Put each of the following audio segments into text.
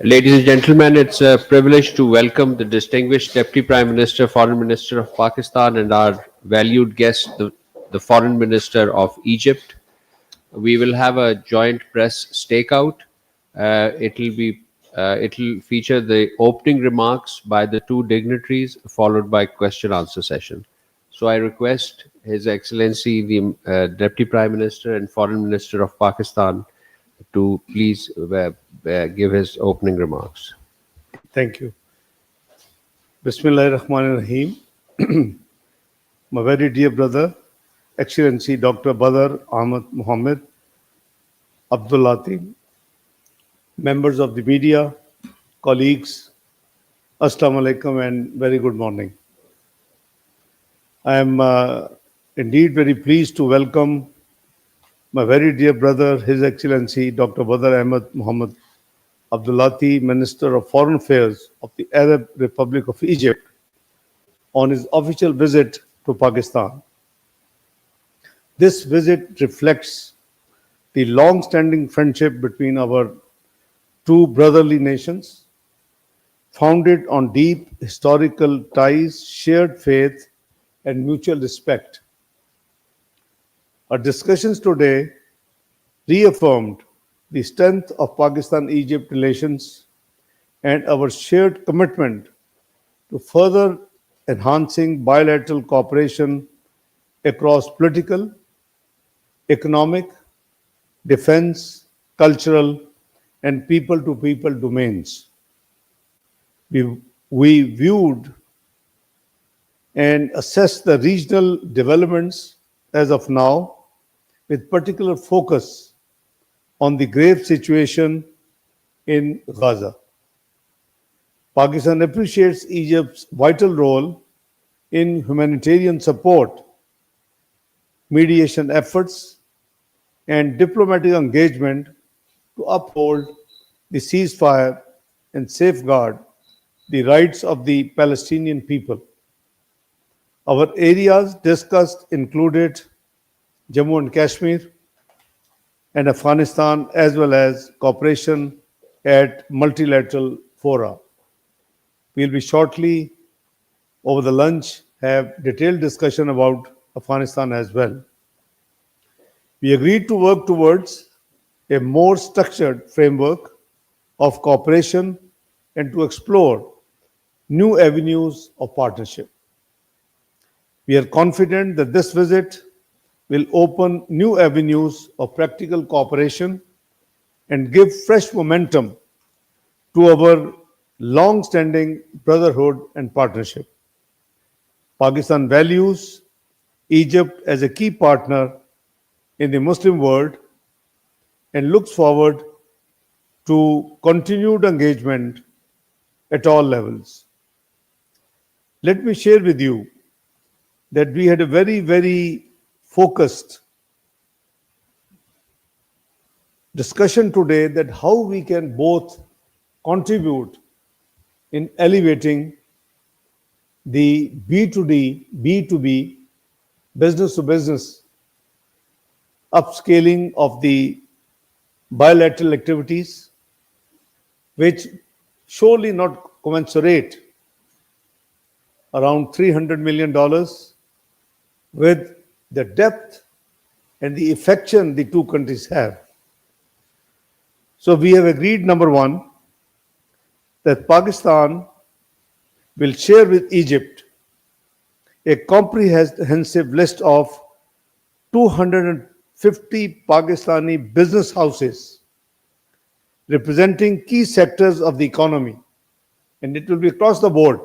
Ladies and gentlemen, it's a privilege to welcome the distinguished Deputy Prime Minister, Foreign Minister of Pakistan, and our valued guest, the Foreign Minister of Egypt. We will have a joint press stakeout. It'll feature the opening remarks by the two dignitaries, followed by question-answer session. So I request His Excellency, the Deputy Prime Minister and Foreign Minister of Pakistan, to please give his opening remarks. Thank you. Bismillahirrahmanirrahim. My very dear brother, Excellency Dr. Badr Ahmad Mohammed Abdullati, members of the media, colleagues, Assalamu alaikum and very good morning. I am indeed very pleased to welcome my very dear brother, His Excellency Dr. Badr Ahmad Mohammed Abdullati, Minister of Foreign Affairs of the Arab Republic of Egypt, on his official visit to Pakistan. This visit reflects the long-standing friendship between our two brotherly nations, founded on deep historical ties, shared faith, and mutual respect. Our discussions today reaffirmed the strength of Pakistan-Egypt relations and our shared commitment to further enhancing bilateral cooperation across political, economic, defense, cultural, and people-to-people domains. We viewed and assessed the regional developments as of now with particular focus on the grave situation in Gaza. Pakistan appreciates Egypt's vital role in humanitarian support, mediation efforts, and diplomatic engagement to uphold the ceasefire and safeguard the rights of the Palestinian people. Our areas discussed included Jammu and Kashmir and Afghanistan, as well as cooperation at multilateral fora. We'll be shortly, over the lunch, have detailed discussion about Afghanistan as well. We agreed to work towards a more structured framework of cooperation and to explore new avenues of partnership. We are confident that this visit will open new avenues of practical cooperation and give fresh momentum to our long-standing brotherhood and partnership. Pakistan values Egypt as a key partner in the Muslim world and looks forward to continued engagement at all levels. Let me share with you that we had a very focused discussion today that how we can both contribute in elevating the B2D, B2B, business to business, upscaling of the bilateral activities, which surely not commensurate around $300 million with the depth and the affection the two countries have. So we have agreed, number one, that Pakistan will share with Egypt a comprehensive list of 250 Pakistani business houses representing key sectors of the economy. And it will be across the board.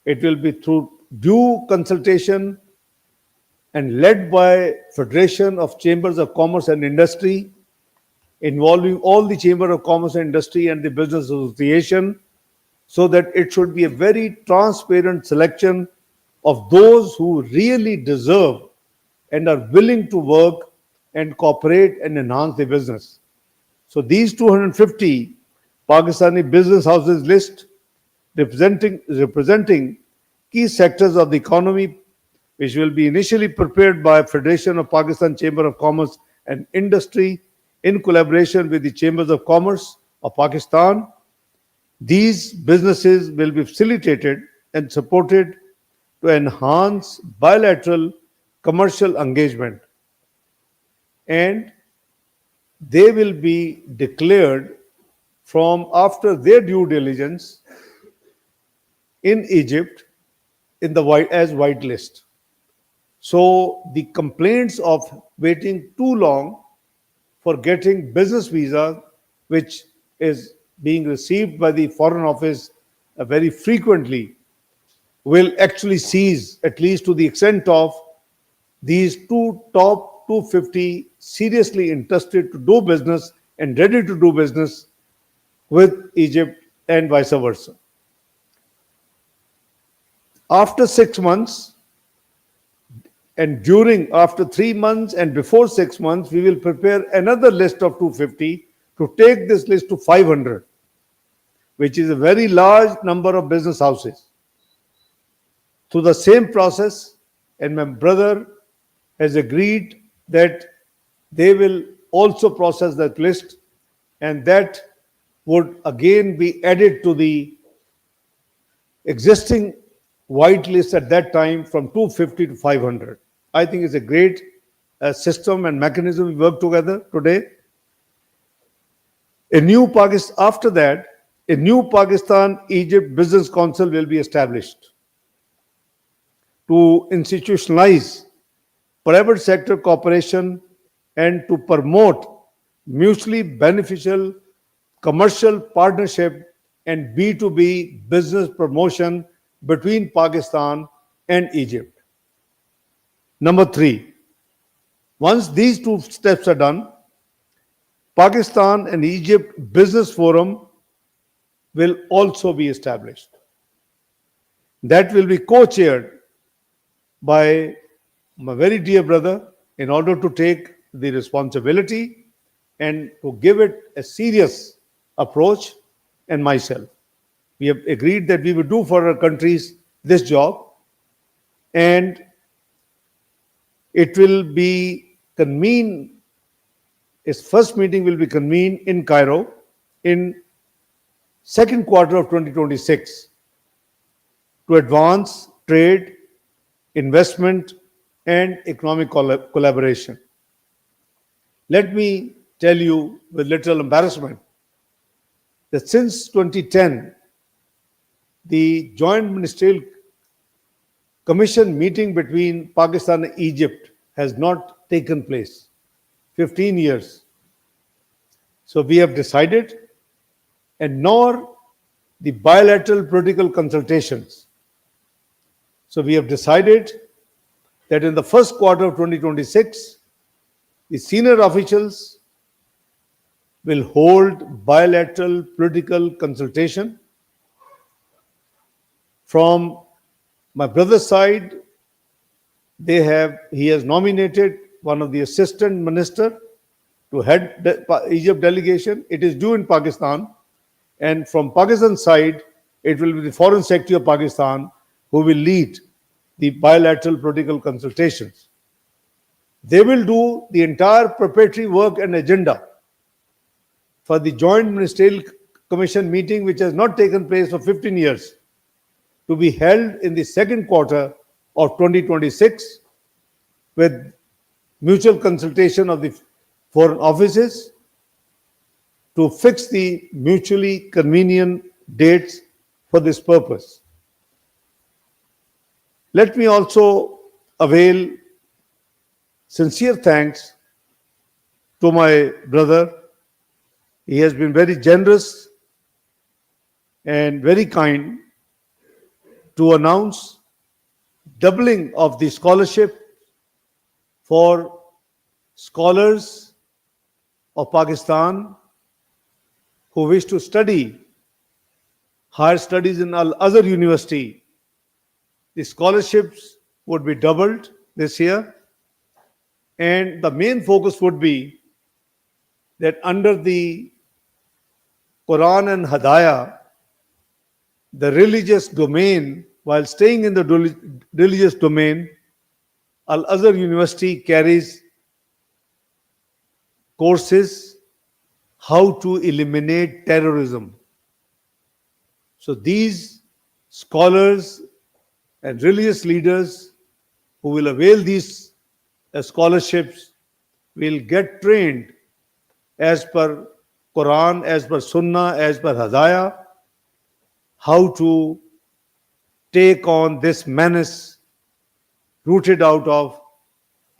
It will be through due consultation and led by Federation of Chambers of Commerce and Industry, involving all the Chamber of Commerce and Industry and the Business Association, so that it should be a very transparent selection of those who really deserve and are willing to work and cooperate and enhance the business. So these 250 Pakistani business houses list representing key sectors of the economy, which will be initially prepared by Federation of Pakistan Chamber of Commerce and Industry in collaboration with the Chambers of Commerce of Pakistan These businesses will be facilitated and supported to enhance bilateral commercial engagement, and they will be declared from after their due diligence in Egypt in the white as white list. So the complaints of waiting too long for getting business visa, which is being received by the Foreign Office very frequently, will actually cease, at least to the extent of these two top 250 seriously interested to do business and ready to do business with Egypt and vice versa. After 6 months, and during after 3 months and before 6 months, we will prepare another list of 250 to take this list to 500, which is a very large number of business houses. Through the same process, and my brother has agreed that they will also process that list, and that would again be added to the existing white list at that time from 250 to 500. I think it's a great system and mechanism we work together today. A new Pakistan after that, a new Pakistan Egypt Business Council will be established to institutionalize private sector cooperation and to promote mutually beneficial commercial partnership and B2B business promotion between Pakistan and Egypt. Number three, once these two steps are done, Pakistan and Egypt Business Forum will also be established. That will be co-chaired by my very dear brother in order to take the responsibility and to give it a serious approach, and myself. We have agreed that we will do for our countries this job, and it will be convened, its first meeting will be convened in Cairo in second quarter of 2026 to advance trade, investment, and economic collaboration. Let me tell you with little embarrassment that since 2010, the Joint Ministerial Commission meeting between Pakistan and Egypt has not taken place. 15 years. So we have decided, and nor the bilateral political consultations. So we have decided that in the first quarter of 2026, the senior officials will hold bilateral political consultation. From my brother's side, he has nominated one of the assistant minister to head the Egypt delegation. It is due in Pakistan, and from Pakistan side, it will be the Foreign Secretary of Pakistan who will lead the bilateral political consultations. They will do the entire preparatory work and agenda for the Joint Ministerial Commission meeting, which has not taken place for 15 years, to be held in the second quarter of 2026 with mutual consultation of the foreign offices to fix the mutually convenient dates for this purpose. Let me also avail sincere thanks to my brother. He has been very generous and very kind to announce doubling of the scholarship for scholars of Pakistan who wish to study higher studies in Al Azhar University. The scholarships would be doubled this year, and the main focus would be that under the Quran and Hadaya, the religious domain, while staying in the religious domain, Al Azhar University carries courses how to eliminate terrorism. So these scholars and religious leaders who will avail these scholarships will get trained as per Quran, as per Sunnah, as per Hadaya, how to take on this menace rooted out of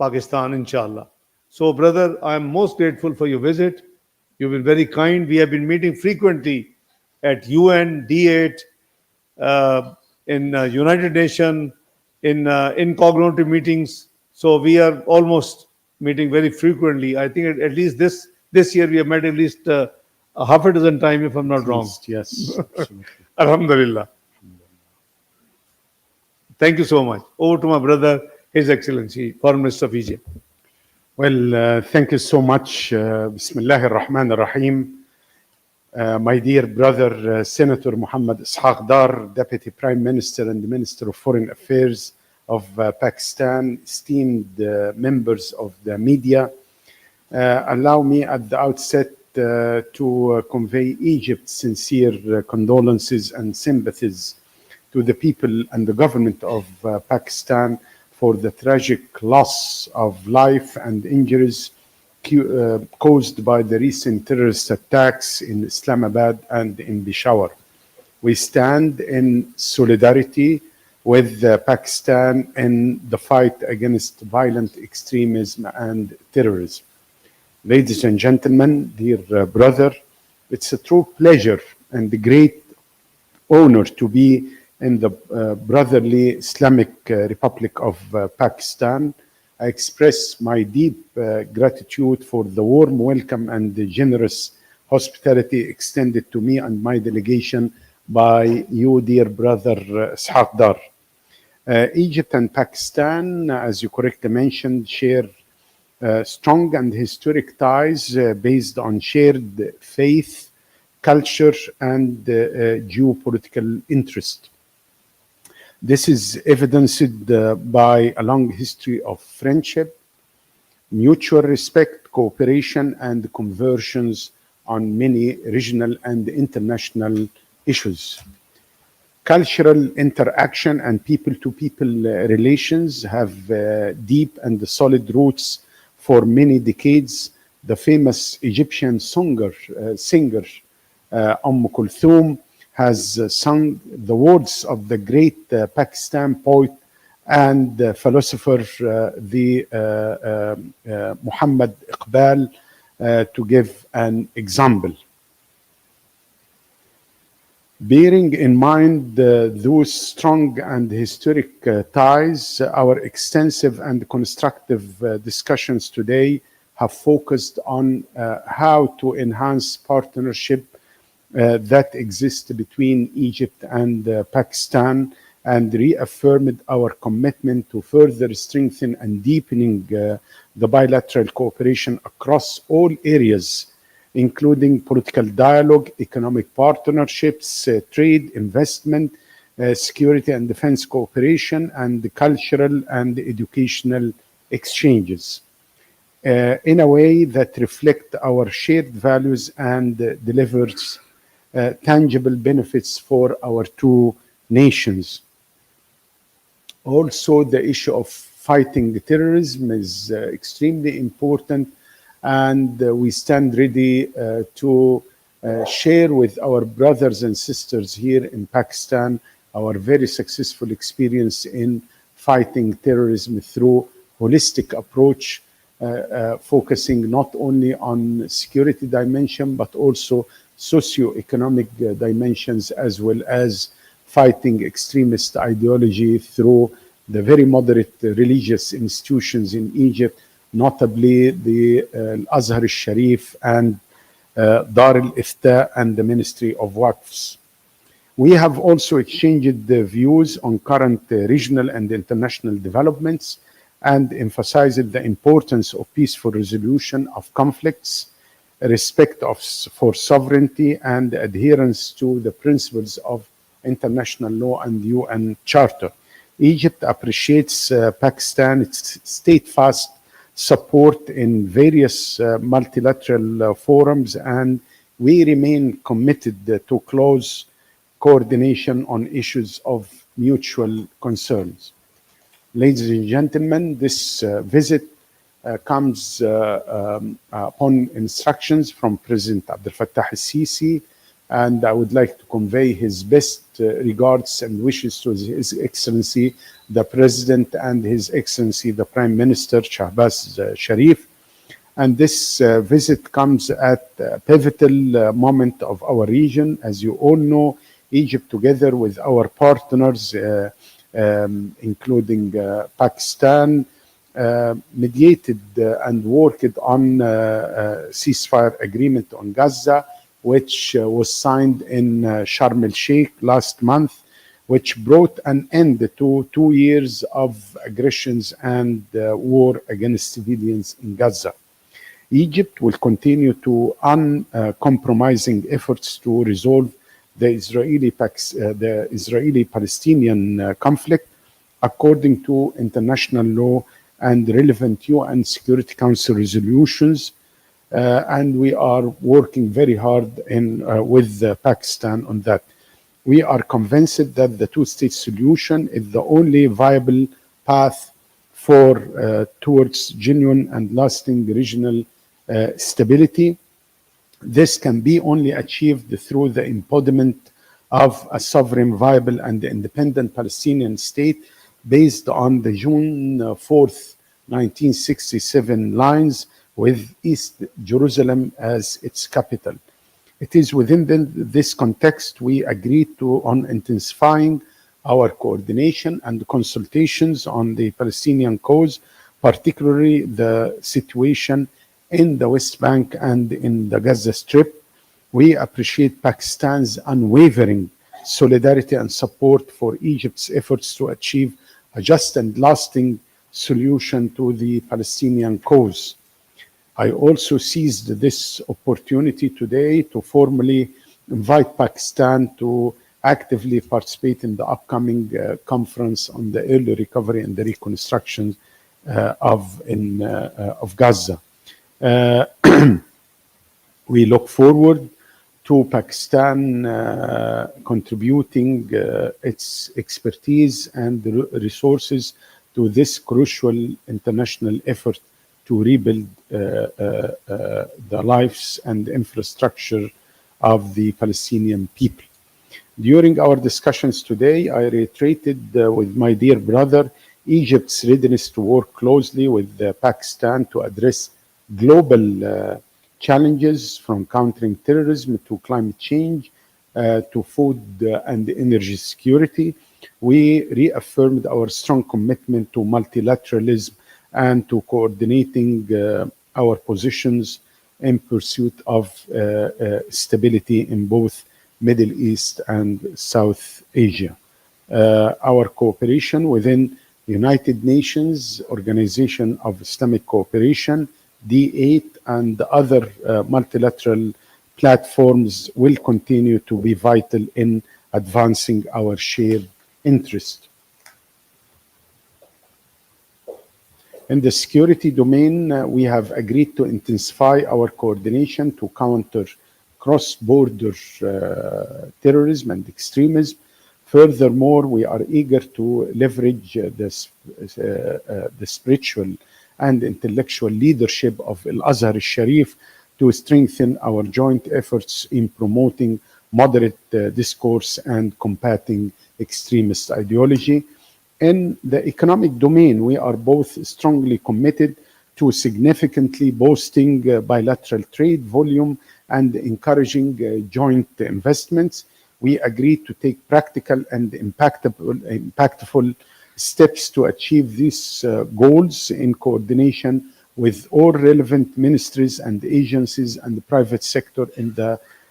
Pakistan, inshallah. So, brother, I am most grateful for your visit. You've been very kind. We have been meeting frequently at UN, D8, in United Nations, in incognitive meetings. So we are almost meeting very frequently. I think at least this year we have met at least a half a dozen times, if I'm not wrong. Yes, absolutely. Alhamdulillah. Thank you so much. Over to my brother, His Excellency, Foreign Minister of Egypt. Well, thank you so much. Bismillah ar-Rahman ar-Rahim. My dear brother, Senator Muhammad Ishaq Dar, Deputy Prime Minister and Minister of Foreign Affairs of Pakistan, esteemed members of the media, allow me at the outset to convey Egypt's sincere condolences and sympathies to the people and the government of Pakistan for the tragic loss of life and injuries caused by the recent terrorist attacks in Islamabad and in Peshawar. We stand in solidarity with Pakistan in the fight against violent extremism and terrorism. Ladies and gentlemen, dear brother, it's a true pleasure and a great honor to be in the brotherly Islamic Republic of Pakistan. I express my deep gratitude for the warm welcome and the generous hospitality extended to me and my delegation by you, dear brother Ishaq Dar. Egypt and Pakistan, as you correctly mentioned, share strong and historic ties based on shared faith, culture, and geopolitical interest. This is evidenced by a long history of friendship, mutual respect, cooperation, and conversions on many regional and international issues. Cultural interaction and people-to-people relations have deep and solid roots for many decades. The famous Egyptian singer Kulthum has sung the words of the great Pakistan poet and philosopher Muhammad Iqbal to give an example. Bearing in mind those strong and historic ties, our extensive and constructive discussions today have focused on how to enhance partnership that exists between Egypt and Pakistan, and reaffirmed our commitment to further strengthen and deepening the bilateral cooperation across all areas, including political dialogue, economic partnerships, trade, investment, security and defense cooperation, and cultural and educational exchanges, in a way that reflect our shared values and delivers tangible benefits for our two nations. Also, the issue of fighting terrorism is extremely important, and we stand ready to share with our brothers and sisters here in Pakistan our very successful experience in fighting terrorism through holistic approach, focusing not only on security dimension but also socio-economic dimensions, as well as fighting extremist ideology through the very moderate religious institutions in Egypt, notably the Al-Azhar al-Sharif and Dar al-Ifta and the Ministry of Waqfs. We have also exchanged the views on current regional and international developments and emphasized the importance of peaceful resolution of conflicts, respect for sovereignty, and adherence to the principles of international law and UN Charter. Egypt appreciates Pakistan's steadfast support in various multilateral forums, and we remain committed to close coordination on issues of mutual concerns. Ladies and gentlemen, this visit comes upon instructions from President Abdel Fattah al-Sisi, and I would like to convey his best regards and wishes to His Excellency the President and His Excellency the Prime Minister Shahbaz Sharif. And this visit comes at a pivotal moment of our region. As you all know, Egypt, together with our partners, including Pakistan, mediated and worked on a ceasefire agreement on Gaza, which was signed in Sharm el-Sheikh last month, which brought an end to 2 years of aggressions and war against civilians in Gaza. Egypt will continue to uncompromising efforts to resolve the Israeli-Palestinian conflict according to international law and relevant UN Security Council resolutions. And we are working very hard with Pakistan on that. We are convinced that the two-state solution is the only viable path towards genuine and lasting regional stability. This can be only achieved through the embodiment of a sovereign, viable, and independent Palestinian state based on the June 4th, 1967 lines, with East Jerusalem as its capital. It is within this context we agreed on intensifying our coordination and consultations on the Palestinian cause, particularly the situation in the West Bank and in the Gaza Strip. We appreciate Pakistan's unwavering solidarity and support for Egypt's efforts to achieve a just and lasting solution to the Palestinian cause. I also seized this opportunity today to formally invite Pakistan to actively participate in the upcoming conference on the early recovery and the reconstruction of Gaza. We look forward to Pakistan contributing its expertise and resources to this crucial international effort to rebuild the lives and infrastructure of the Palestinian people. During our discussions today, I reiterated with my dear brother Egypt's readiness to work closely with Pakistan to address global challenges, from countering terrorism to climate change to food and energy security. We reaffirmed our strong commitment to multilateralism and to coordinating our positions in pursuit of stability in both Middle East and South Asia. Our cooperation within United Nations, Organization of Islamic Cooperation, D8, and other multilateral platforms will continue to be vital in advancing our shared interest. In the security domain, we have agreed to intensify our coordination to counter cross-border terrorism and extremism. Furthermore, we are eager to leverage the spiritual and intellectual leadership of Al-Azhar al-Sharif to strengthen our joint efforts in promoting moderate discourse and combating extremist ideology. In the economic domain, we are both strongly committed to significantly boosting bilateral trade volume and encouraging joint investments. We agreed to take practical and impactful steps to achieve these goals in coordination with all relevant ministries and agencies and the private sector in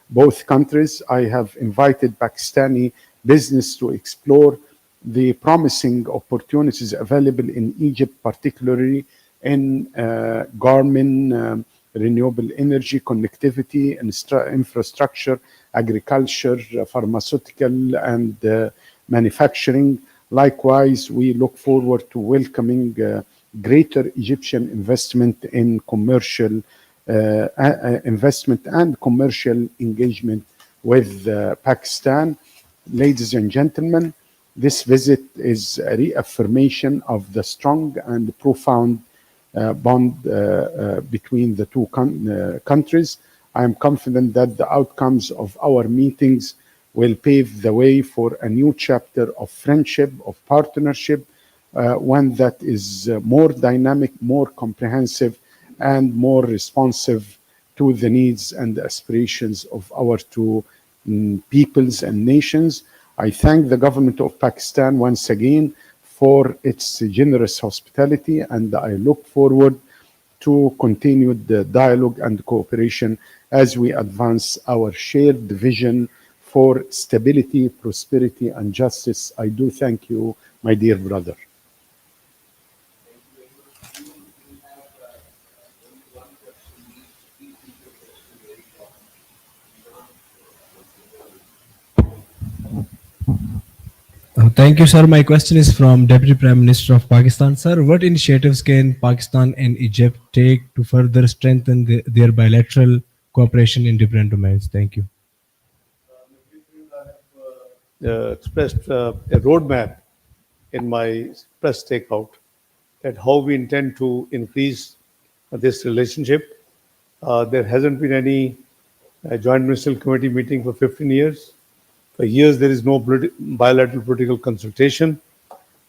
both countries. I have invited Pakistani business to explore the promising opportunities available in Egypt, particularly in garment, renewable energy, connectivity, infrastructure, agriculture, pharmaceutical, and manufacturing. Likewise, we look forward to welcoming greater Egyptian investment in commercial investment and commercial engagement with Pakistan. Ladies and gentlemen, this visit is a reaffirmation of the strong and profound bond between the two countries. I am confident that the outcomes of our meetings will pave the way for a new chapter of friendship, of partnership, one that is more dynamic, more comprehensive, and more responsive to the needs and the aspirations of our two peoples and nations. I thank the government of Pakistan once again for its generous hospitality, and I look forward to continued dialogue and cooperation as we advance our shared vision for stability, prosperity, and justice. I do thank you, my dear brother. Thank you, sir. My question is from Deputy Prime Minister of Pakistan. Sir, what initiatives can Pakistan and Egypt take to further strengthen their bilateral cooperation in different domains? Thank you. Expressed a roadmap in my press takeout that how we intend to increase this relationship. There hasn't been any joint ministerial committee meeting for 15 years. For years, there is no bilateral political consultation.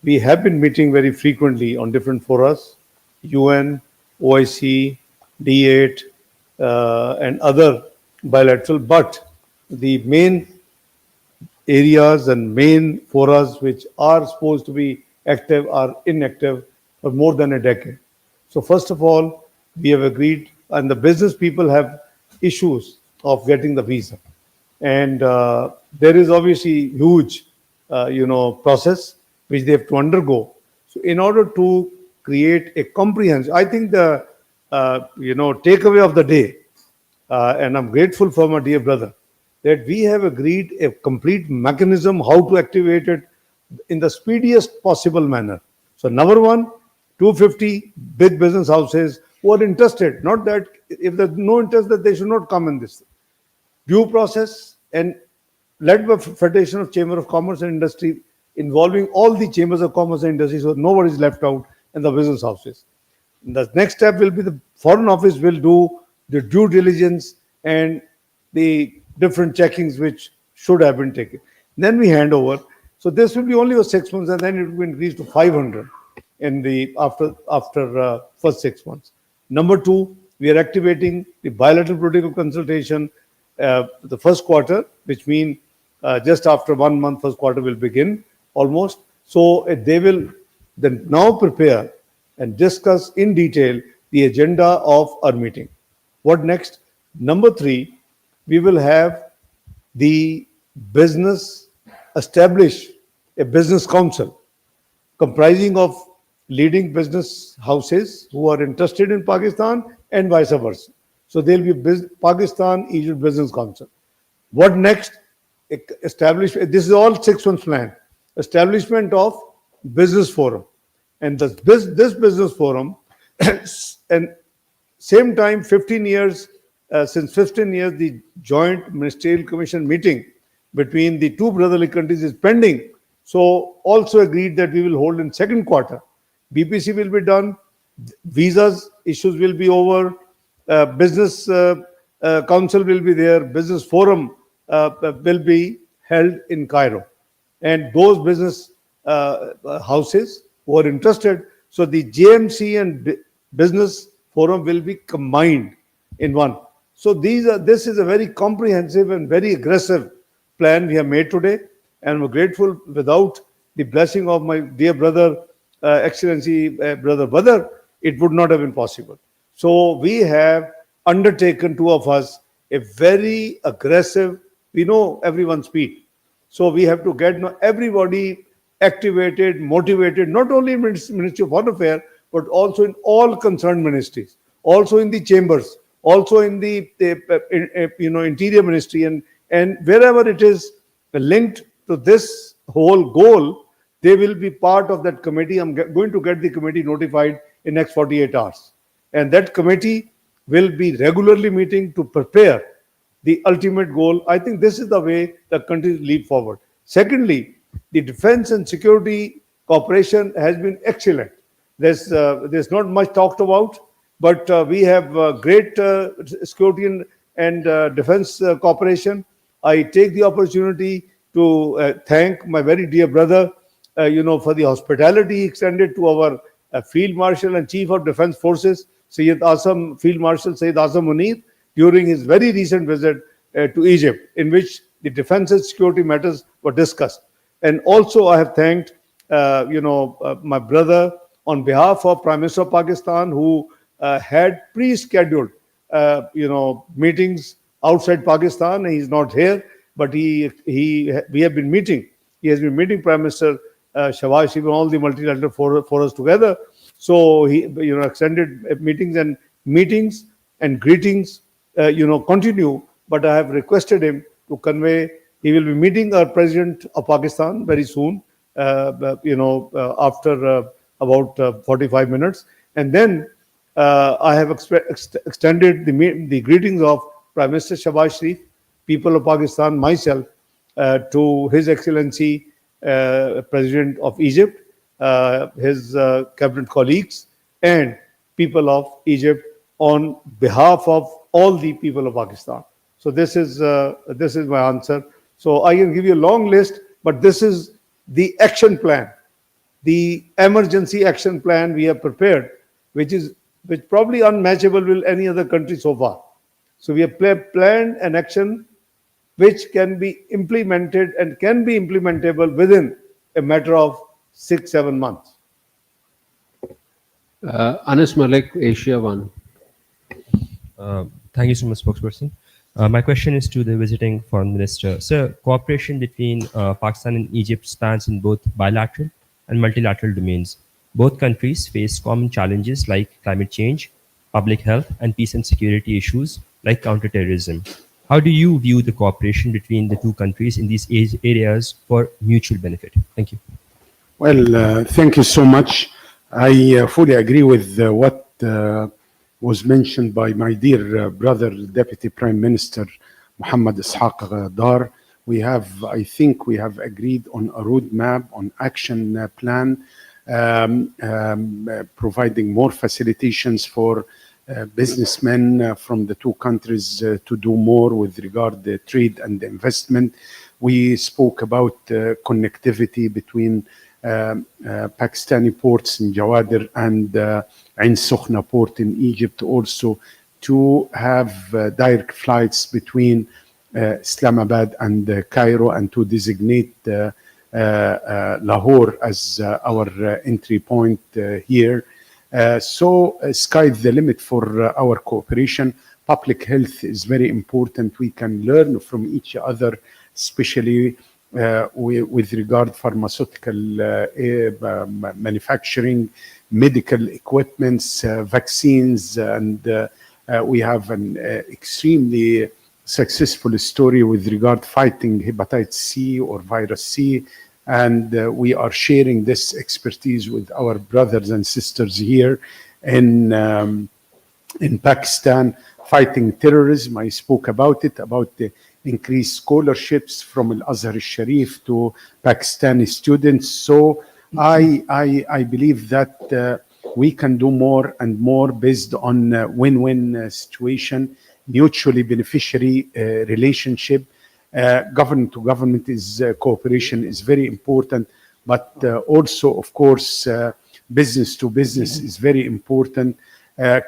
We have been meeting very frequently on different forums, UN, OIC, D8, and other bilateral, but the main areas and main forums which are supposed to be active are inactive for more than a decade. So first of all, we have agreed, and the business people have issues of getting the visa. And there is obviously huge, process which they have to undergo. So in order to create a comprehensive, I think the, takeaway of the day, and I'm grateful for my dear brother, that we have agreed a complete mechanism how to activate it in the speediest possible manner. So number one, 250 big business houses who are interested, not that if there's no interest that they should not come in this. Due process and led by Federation of Chamber of Commerce and Industry, involving all the chambers of commerce and industry, so nobody is left out in the business houses. The next step will be the Foreign Office will do the due diligence and the different checkings which should have been taken. Then we hand over. So this will be only for 6 months, and then it will be increased to 500 in the after first 6 months. Number two, we are activating the bilateral political consultation the first quarter, which means just after 1 month, first quarter will begin almost. So they will then now prepare and discuss in detail the agenda of our meeting. What next? Number three, we will have the business establish a business council comprising of leading business houses who are interested in Pakistan and vice versa. So there will be Pakistan Egypt Business Council. What next? Establish, this is all 6 months plan. Establishment of business forum. And this business forum, and same time, 15 years, since 15 years, the Joint Ministerial Commission meeting between the two brotherly countries is pending. So also agreed that we will hold in second quarter. BPC will be done, visas issues will be over, business council will be there, business forum will be held in Cairo. And those business houses who are interested, so the JMC and business forum will be combined in one. So this is a very comprehensive and very aggressive plan we have made today, and we're grateful. Without the blessing of my dear brother, Excellency Brother Badr, it would not have been possible. So we have undertaken, two of us, a very aggressive, we know everyone's speed. So we have to get everybody activated, motivated, not only in Ministry of Foreign Affairs, but also in all concerned ministries, also in the chambers, also in the Interior Ministry, and wherever it is linked to this whole goal, they will be part of that committee. I'm going to get the committee notified in next 48 hours. And that committee will be regularly meeting to prepare the ultimate goal. I think this is the way the country leap forward. Secondly, the defense and security cooperation has been excellent. There's not much talked about, but we have great security and defense cooperation. I take the opportunity to thank my very dear brother, for the hospitality extended to our Field Marshal and Chief of Defense Forces, Field Marshal Sayyid Azam Munir, during his very recent visit to Egypt, in which the defense and security matters were discussed. And also, I have thanked, my brother on behalf of Prime Minister of Pakistan, who had pre-scheduled, meetings outside Pakistan. He's not here, but we have been meeting. He has been meeting Prime Minister Shahbaz Sharif and all the multilateral forums together. So he, extended meetings and greetings, continue. But I have requested him to convey. He will be meeting our President of Pakistan very soon. After about 45 minutes, and then I have extended the greetings of Prime Minister Shahbaz Sharif, people of Pakistan, myself, to His Excellency President of Egypt, his cabinet colleagues, and people of Egypt on behalf of all the people of Pakistan. So this is my answer. So I can give you a long list, but this is the action plan, the emergency action plan we have prepared, which probably unmatchable with any other country so far. So we have planned an action which can be implemented and can be implementable within a matter of 6-7 months. Anas Malik, Asia One. Thank you so much, spokesperson. My question is to the visiting foreign minister. Sir, cooperation between Pakistan and Egypt spans in both bilateral and multilateral domains. Both countries face common challenges like climate change, public health, and peace and security issues like counterterrorism. How do you view the cooperation between the two countries in these areas for mutual benefit? Thank you. Well, thank you so much. I fully agree with what was mentioned by my dear brother, Deputy Prime Minister Muhammad Ishaq Dar. I think we have agreed on a roadmap, on action plan, providing more facilitations for businessmen from the two countries to do more with regard to trade and investment. We spoke about connectivity between Pakistani ports in Jawadir and Ain Sokhna port in Egypt, also to have direct flights between Islamabad and Cairo, and to designate Lahore as our entry point here. So sky's the limit for our cooperation. Public health is very important. We can learn from each other, especially with regard pharmaceutical manufacturing, medical equipments, vaccines, and we have an extremely successful story with regard fighting hepatitis C or virus C, and we are sharing this expertise with our brothers and sisters here in Pakistan, fighting terrorism. I spoke about it, about the increased scholarships from Al-Azhar al-Sharif to Pakistani students. So I believe that we can do more and more based on win-win situation, mutually beneficiary relationship. Government to government cooperation is very important, but also, of course, business to business is very important.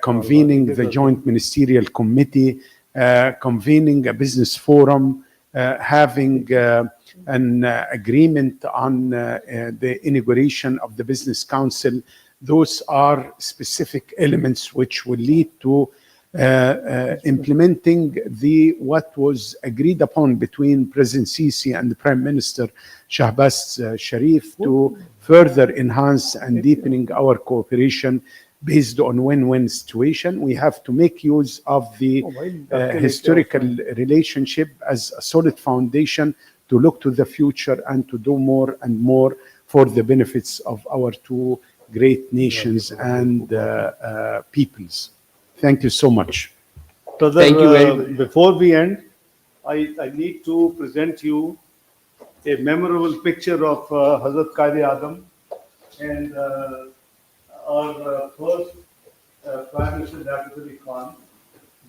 Convening the Joint Ministerial Committee, convening a business forum, having an agreement on the inauguration of the Business Council. Those are specific elements which will lead to implementing what was agreed upon between President Sisi and the Prime Minister Shahbaz Sharif to further enhance and deepening our cooperation based on win-win situation. We have to make use of the historical relationship as a solid foundation to look to the future and to do more and more for the benefits of our two great nations and peoples. Thank you so much. Brother, Thank you very much. Before we end, I need to present you a memorable picture of Hazrat Qaid Adam and our first Prime Minister Dr. Ali Khan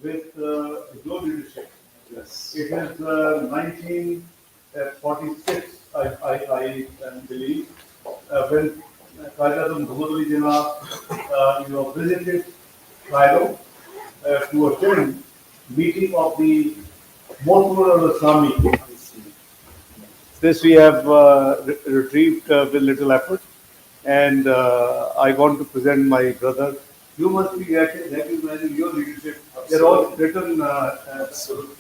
with your leadership. Yes. It is 1946, I believe, when Qaid Adam Muhammad Ali Jinnah visited Cairo to attend meeting of the Mortuary of Islami. This we have retrieved with little effort, and I want to present my brother. You must be recognizing your leadership. They're all written. Absolutely.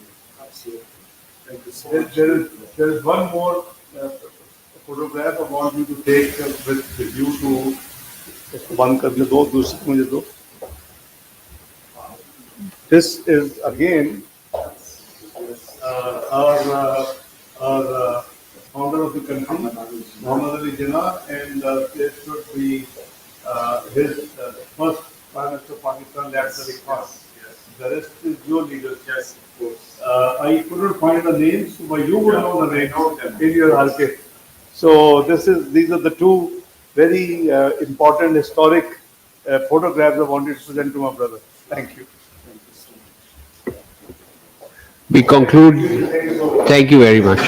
Thank you so much. There is one more photograph I want you to take with you to one karne do, dusri mujhe do. This is again our founder of the country, Muhammad Ali Jinnah, and this should be his first Prime Minister of Pakistan, Dr. Ali Khan. The rest is your leaders. Yes, of course. I couldn't find the names, but you would know the names in your archive. So these are the two very important historic photographs I wanted to present to my brother. Thank you. We conclude. Thank you very much.